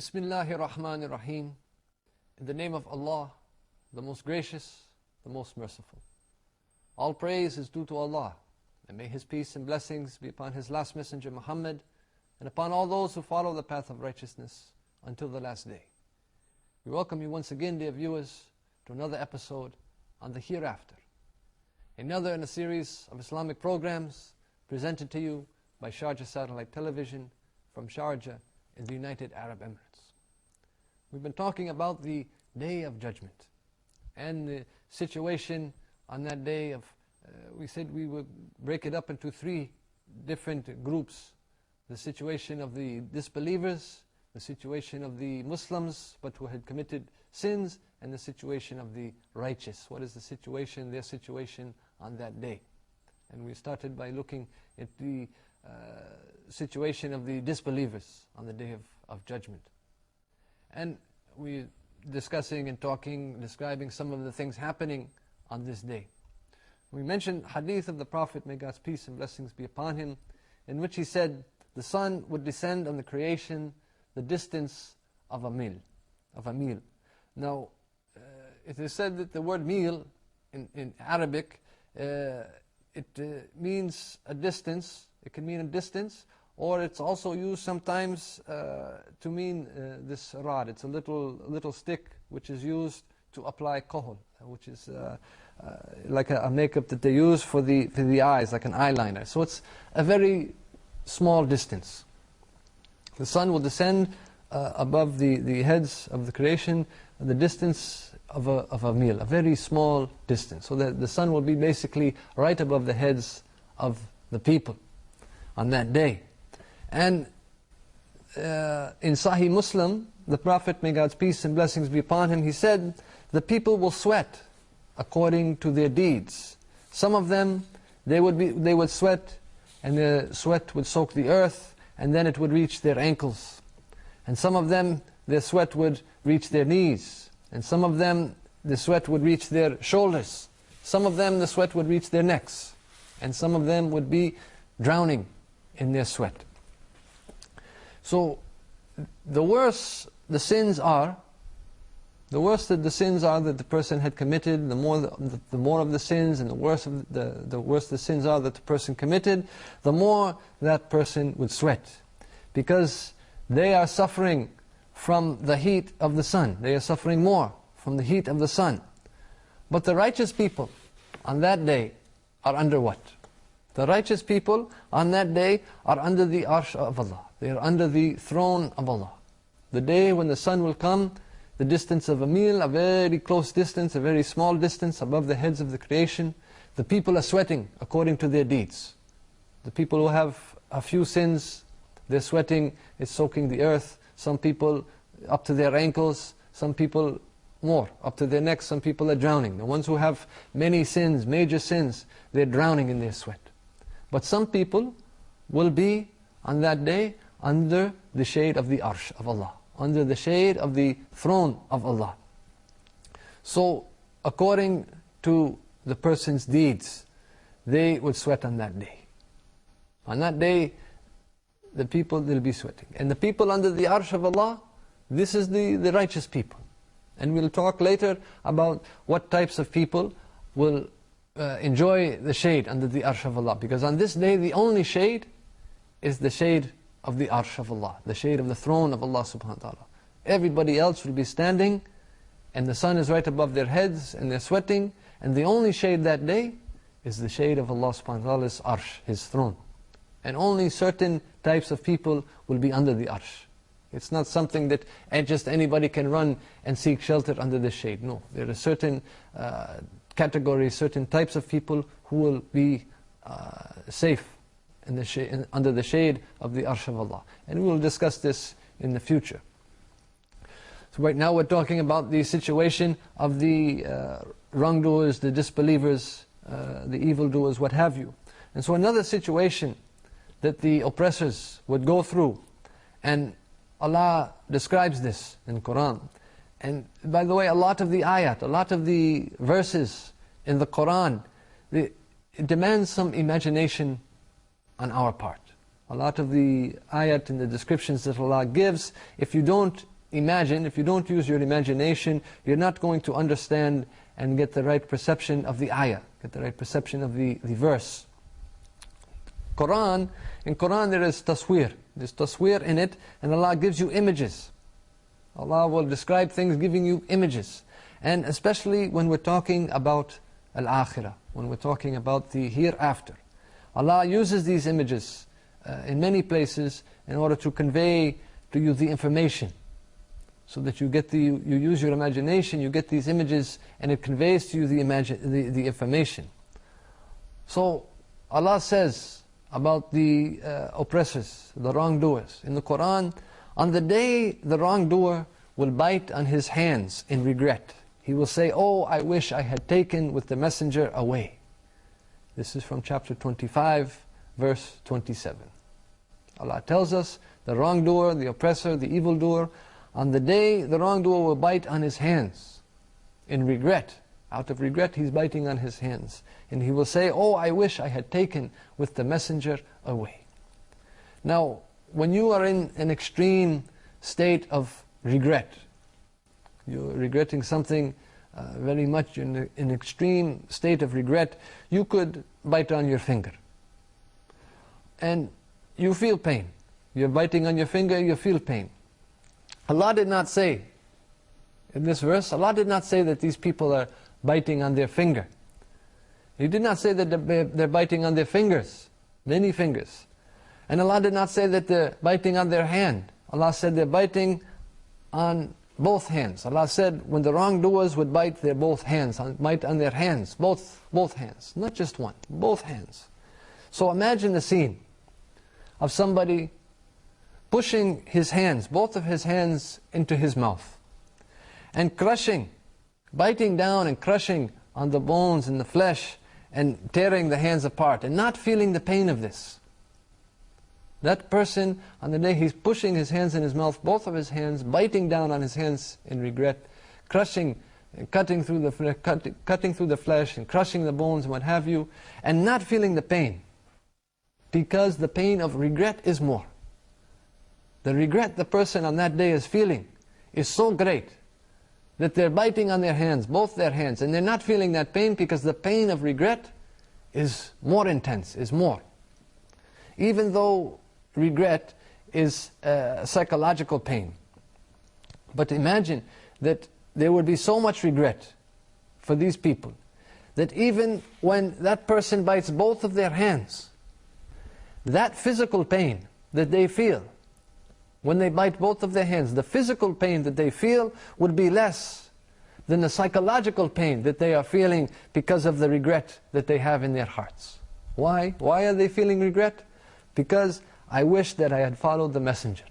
Bismillahir Rahmanir Rahim. In the name of Allah, the most gracious, the most merciful. All praise is due to Allah, and may His peace and blessings be upon His last messenger Muhammad, and upon all those who follow the path of righteousness until the last day. We welcome you once again, dear viewers, to another episode on the Hereafter, another in a series of Islamic programs presented to you by Sharjah Satellite Television from Sharjah in the United Arab Emirates. We've been talking about the Day of Judgment and the situation on that day of, we said we would break it up into three different groups. The situation of the disbelievers, the situation of the Muslims but who had committed sins, and the situation of the righteous. What is the situation, their situation on that day? And we started by looking at the situation of the disbelievers on the Day of Judgment. And we discussing and talking, describing some of the things happening on this day. We mentioned hadith of the Prophet, may God's peace and blessings be upon him, in which he said, the sun would descend on the creation the distance of a meal. Now, it is said that the word meal in Arabic, it means a distance. It can mean a distance, or it's also used sometimes to mean this rod. It's a little stick which is used to apply kohol, which is like a makeup that they use for the eyes, like an eyeliner. So it's a very small distance. The sun will descend above the heads of the creation, the distance of a meal, a very small distance. So that the sun will be basically right above the heads of the people on that day. And in Sahih Muslim, the Prophet, may God's peace and blessings be upon him, he said, the people will sweat according to their deeds. Some of them, they would sweat, and the sweat would soak the earth, and then it would reach their ankles. And some of them, their sweat would reach their knees. And some of them, the sweat would reach their shoulders. Some of them, the sweat would reach their necks. And some of them would be drowning in their sweat. So, the worse the sins are, the worse that the sins are that the person had committed, the more of the sins, and the worse the sins are that the person committed, the more that person would sweat. Because they are suffering from the heat of the sun. They are suffering more from the heat of the sun. But the righteous people on that day are under what? The righteous people on that day are under the arsh of Allah. They are under the throne of Allah. The day when the sun will come, the distance of a meal, a very close distance, a very small distance above the heads of the creation, the people are sweating according to their deeds. The people who have a few sins, their sweating is soaking the earth. Some people up to their ankles, some people more, up to their necks, some people are drowning. The ones who have many sins, major sins, they're drowning in their sweat. But some people will be, on that day, under the shade of the arsh of Allah, under the shade of the throne of Allah. So, according to the person's deeds, they would sweat on that day. On that day, the people will be sweating. And the people under the arsh of Allah, this is the righteous people. And we'll talk later about what types of people will enjoy the shade under the arsh of Allah. Because on this day, the only shade is the shade of the arsh of Allah, the shade of the throne of Allah subhanahu wa ta'ala. Everybody else will be standing, and the sun is right above their heads, and they're sweating, and the only shade that day is the shade of Allah subhanahu wa ta'ala's arsh, His throne. And only certain types of people will be under the arsh. It's not something that just anybody can run and seek shelter under the shade. No, there are certain categories, certain types of people who will be safe in under the shade of the arsh of Allah. And we will discuss this in the future. So right now we're talking about the situation of the wrongdoers, the disbelievers, the evildoers, what have you. And so another situation that the oppressors would go through, and Allah describes this in the Quran. And by the way, a lot of the ayat, a lot of the verses in the Quran, it demands some imagination on our part. A lot of the ayat and the descriptions that Allah gives, if you don't imagine, if you don't use your imagination, you're not going to understand and get the right perception of the ayah, get the right perception of the verse. In Quran there is taswir. There's taswir in it, and Allah gives you images. Allah will describe things giving you images. And especially when we're talking about al-akhirah, when we're talking about the hereafter. Allah uses these images in many places in order to convey to you the information. So that you use your imagination, you get these images, and it conveys to you the information. So Allah says about the oppressors, the wrongdoers in the Quran, on the day the wrongdoer will bite on his hands in regret. He will say, "Oh, I wish I had taken with the messenger away." This is from chapter 25, verse 27. Allah tells us the wrongdoer, the oppressor, the evildoer, on the day the wrongdoer will bite on his hands in regret. Out of regret he's biting on his hands. And he will say, "Oh, I wish I had taken with the messenger away." Now, when you are in an extreme state of regret, you're regretting something very much, in an extreme state of regret, you could bite on your finger. And you feel pain. You're biting on your finger, you feel pain. Allah did not say, in this verse, Allah did not say that these people are biting on their finger. He did not say that they're biting on their fingers, many fingers. And Allah did not say that they're biting on their hand. Allah said they're biting on both hands. Allah said when the wrongdoers would bite their both hands, bite on their hands, both hands, not just one, both hands. So imagine the scene of somebody pushing his hands, both of his hands, into his mouth, and crushing, biting down and crushing on the bones and the flesh, and tearing the hands apart, and not feeling the pain of this. That person, on the day he's pushing his hands in his mouth, both of his hands, biting down on his hands in regret, crushing, cutting through the flesh and crushing the bones and what have you, and not feeling the pain, because the pain of regret is more. The regret the person on that day is feeling is so great that they're biting on their hands, both their hands, and they're not feeling that pain because the pain of regret is more intense, is more. Even though regret is psychological pain. But imagine that there would be so much regret for these people that even when that person bites both of their hands, that physical pain that they feel when they bite both of their hands, the physical pain that they feel would be less than the psychological pain that they are feeling because of the regret that they have in their hearts. Why? Why are they feeling regret? Because I wish that I had followed the messenger.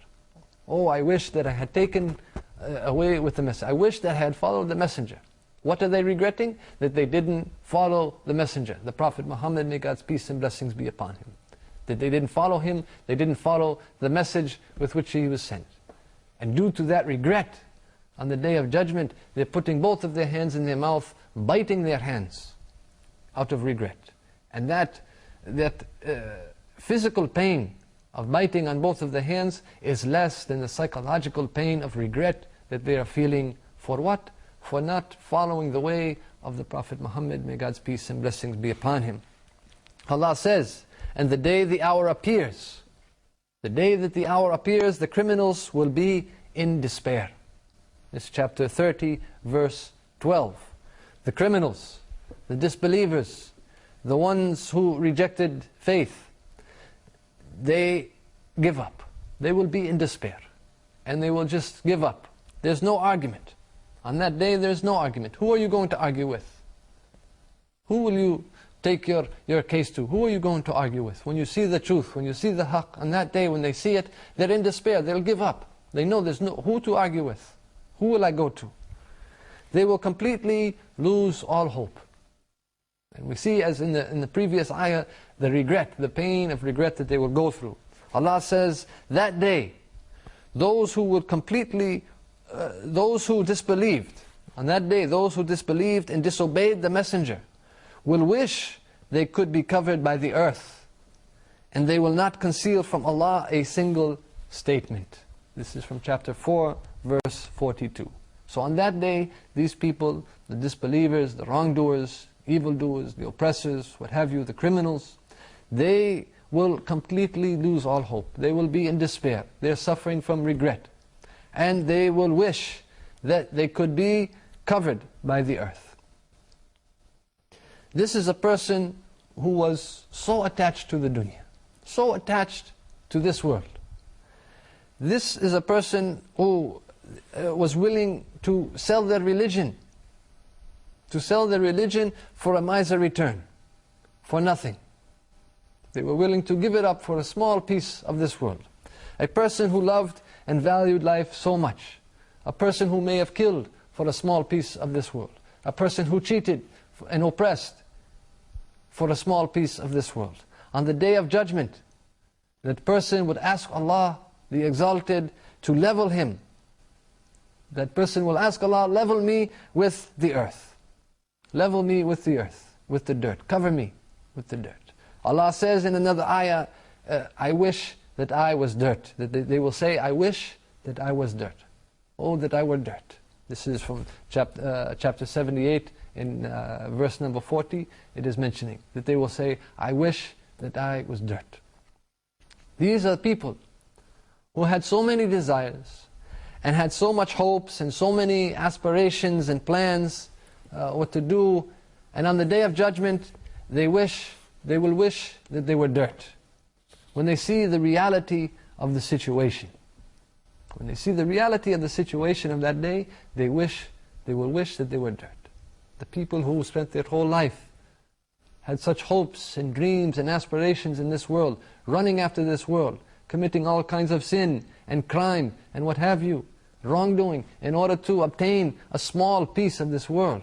Oh, I wish that I had taken away with the messenger. I wish that I had followed the messenger. What are they regretting? That they didn't follow the messenger, the Prophet Muhammad, may God's peace and blessings be upon him. That they didn't follow him, they didn't follow the message with which he was sent. And due to that regret, on the day of judgment, they're putting both of their hands in their mouth, biting their hands out of regret. And that physical pain of biting on both of the hands is less than the psychological pain of regret that they are feeling for what? For not following the way of the Prophet Muhammad, may God's peace and blessings be upon him. Allah says, and the day the hour appears, the day that the hour appears, the criminals will be in despair. This is chapter 30, verse 12. The criminals, the disbelievers, the ones who rejected faith, they give up. They will be in despair. And they will just give up. There's no argument. On that day, there's no argument. Who are you going to argue with? Who will you take your case to? Who are you going to argue with? When you see the truth, when you see the haqq, on that day when they see it, they're in despair. They'll give up. They know there's no who to argue with. Who will I go to? They will completely lose all hope. And we see, as in the previous ayah, the regret, the pain of regret that they will go through. Allah says, that day, those who would completely, those who disbelieved, on that day, those who disbelieved and disobeyed the messenger, will wish they could be covered by the earth, and they will not conceal from Allah a single statement. This is from chapter 4, verse 42. So on that day, these people, the disbelievers, the wrongdoers, evildoers, the oppressors, what have you, the criminals, they will completely lose all hope. They will be in despair. They're suffering from regret. And they will wish that they could be covered by the earth. This is a person who was so attached to the dunya, so attached to this world. This is a person who was willing to sell their religion, for a miser return, for nothing. They were willing to give it up for a small piece of this world. A person who loved and valued life so much. A person who may have killed for a small piece of this world. A person who cheated and oppressed for a small piece of this world. On the Day of Judgment, that person would ask Allah, the Exalted, to level him. That person will ask Allah, level me with the earth. Level me with the earth, with the dirt. Cover me with the dirt. Allah says in another ayah, I wish that I was dirt. That they will say, I wish that I was dirt. Oh, that I were dirt. This is from chapter 78 in verse number 40. It is mentioning that they will say, I wish that I was dirt. These are people who had so many desires and had so much hopes and so many aspirations and plans what to do, and on the Day of Judgment they will wish that they were dirt. When they see the reality of the situation, when they see the reality of the situation of that day, they will wish that they were dirt. The people who spent their whole life, had such hopes and dreams and aspirations in this world, running after this world, committing all kinds of sin and crime and what have you, wrongdoing, in order to obtain a small piece of this world.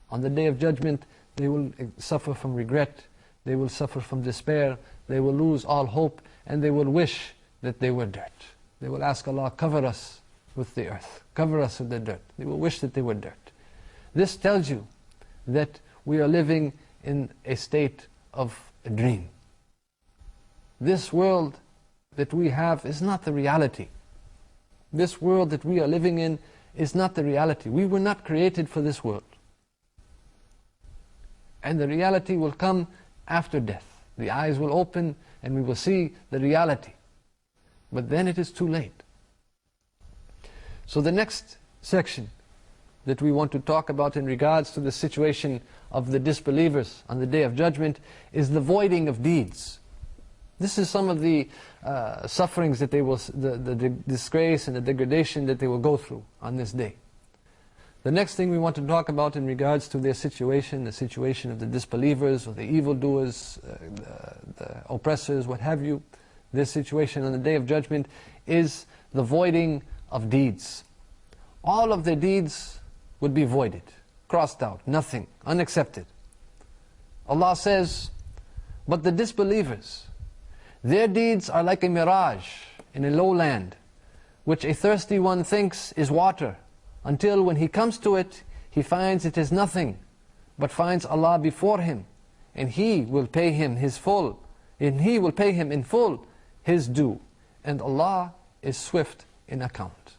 On the Day of Judgment, they will suffer from regret, they will suffer from despair, they will lose all hope, and they will wish that they were dirt. They will ask Allah, cover us with the earth, cover us with the dirt. They will wish that they were dirt. This tells you that we are living in a state of a dream. This world that we have is not the reality. This world that we are living in is not the reality. We were not created for this world. And the reality will come after death. The eyes will open and we will see the reality. But then it is too late. So the next section that we want to talk about in regards to the situation of the disbelievers on the Day of Judgment is the voiding of deeds. This is some of the sufferings that they will, the disgrace and the degradation that they will go through on this day. The next thing we want to talk about in regards to their situation, the situation of the disbelievers or the evildoers, the oppressors, what have you, this situation on the Day of Judgment is the voiding of deeds. All of their deeds would be voided, crossed out, nothing, unaccepted. Allah says, but the disbelievers, their deeds are like a mirage in a lowland, which a thirsty one thinks is water, until when he comes to it, he finds it is nothing, but finds Allah before him, and He will pay him in full his due, and Allah is swift in account.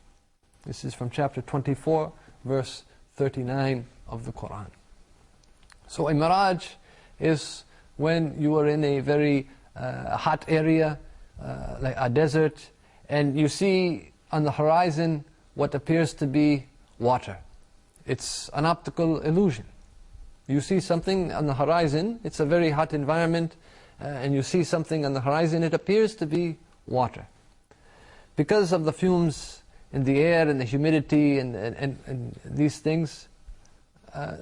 This is from chapter 24, verse 39 of the Quran. So a mirage is when you are in a very hot area, like a desert, and you see on the horizon what appears to be water. It's an optical illusion. You see something on the horizon, it's a very hot environment, and you see something on the horizon, it appears to be water. Because of the fumes in the air and the humidity and these things,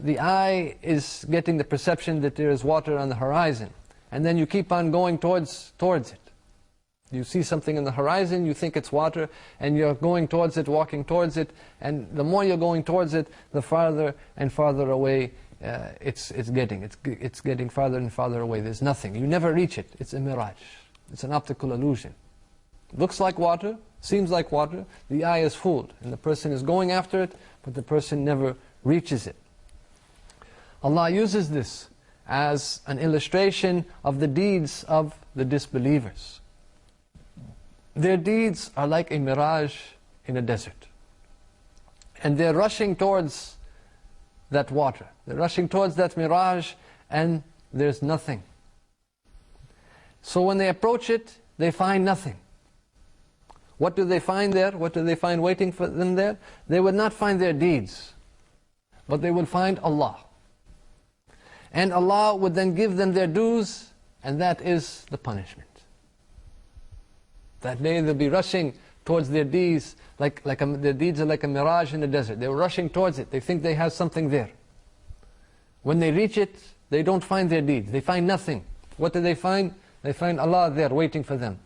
the eye is getting the perception that there is water on the horizon. And then you keep on going towards it. You see something on the horizon, you think it's water, and you're going towards it, walking towards it, and the more you're going towards it, the farther and farther away it's getting farther and farther away. There's nothing. You never reach it. It's a mirage. It's an optical illusion. Looks like water, seems like water, the eye is fooled, and the person is going after it, but the person never reaches it. Allah uses this as an illustration of the deeds of the disbelievers. their deeds are like a mirage in a desert. And they're rushing towards that water. They're rushing towards that mirage, and there's nothing. So when they approach it, they find nothing. What do they find there? What do they find waiting for them there? They would not find their deeds, but they would find Allah. And Allah would then give them their dues, and that is the punishment. That day they'll be rushing towards their deeds, their deeds are like a mirage in the desert. They're rushing towards it. They think they have something there. When they reach it, they don't find their deeds. They find nothing. What do they find? They find Allah there waiting for them.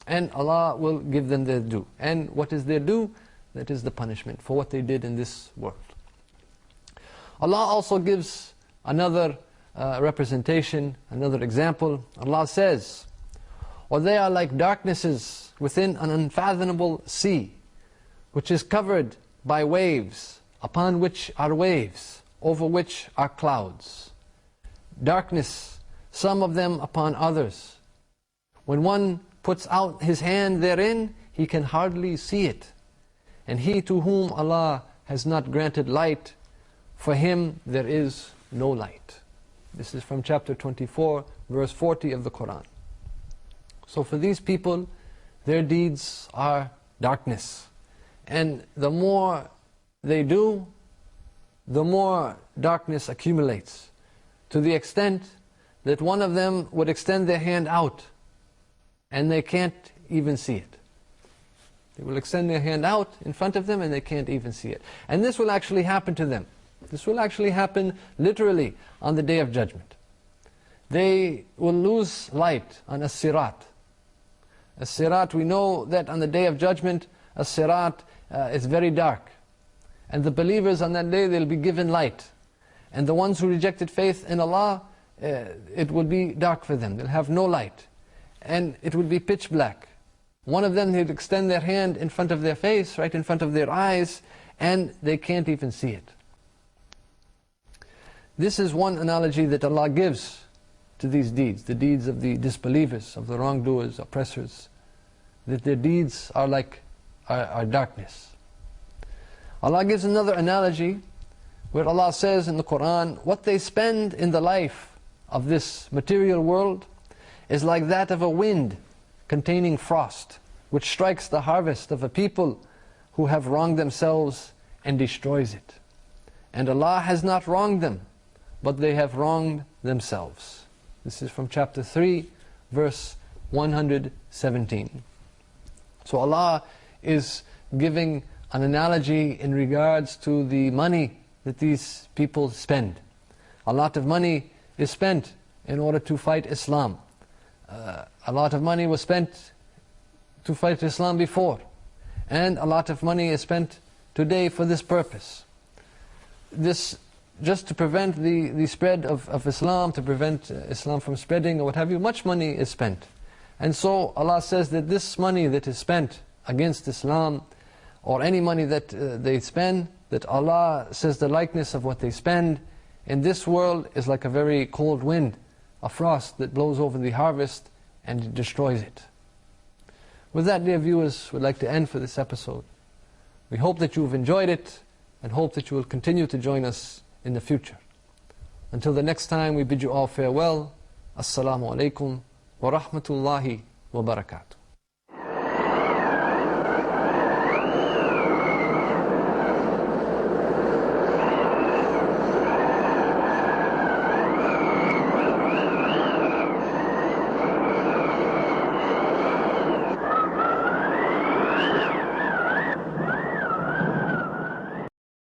And Allah will give them their due. And what is their due? That is the punishment for what they did in this world. Allah also gives another representation, another example. Allah says, or they are like darknesses within an unfathomable sea, which is covered by waves, upon which are waves, over which are clouds. Darkness, some of them upon others. When one puts out his hand therein, he can hardly see it. And he to whom Allah has not granted light, for him there is no light. This is from chapter 24, verse 40 of the Quran. So for these people, their deeds are darkness. And the more they do, the more darkness accumulates, to the extent that one of them would extend their hand out, and they can't even see it. They will extend their hand out in front of them, and they can't even see it. And this will actually happen to them. This will actually happen literally on the Day of Judgment. They will lose light on As-Sirat. As-Sirat, we know that on the Day of Judgment, As-Sirat is very dark. And the believers on that day, they'll be given light. And the ones who rejected faith in Allah, it will be dark for them. They'll have no light. And it will be pitch black. One of them, they'll extend their hand in front of their face, right in front of their eyes, and they can't even see it. This is one analogy that Allah gives to these deeds, the deeds of the disbelievers, of the wrongdoers, oppressors, that their deeds are like darkness. Allah gives another analogy where Allah says in the Quran, what they spend in the life of this material world is like that of a wind containing frost, which strikes the harvest of a people who have wronged themselves and destroys it. And Allah has not wronged them, but they have wronged themselves. This is from chapter 3, verse 117. So Allah is giving an analogy in regards to the money that these people spend. A lot of money is spent in order to fight Islam. A lot of money was spent to fight Islam before. And a lot of money is spent today for this purpose. This just to prevent the spread of Islam, to prevent Islam from spreading or what have you, much money is spent. And so Allah says that this money that is spent against Islam, or any money that they spend, that Allah says the likeness of what they spend in this world is like a very cold wind, a frost that blows over the harvest and it destroys it. With that, dear viewers, we'd like to end for this episode. We hope that you've enjoyed it and hope that you will continue to join us in the future. Until the next time, we bid you all farewell. Assalamu alaikum wa rahmatullahi wa barakatuh.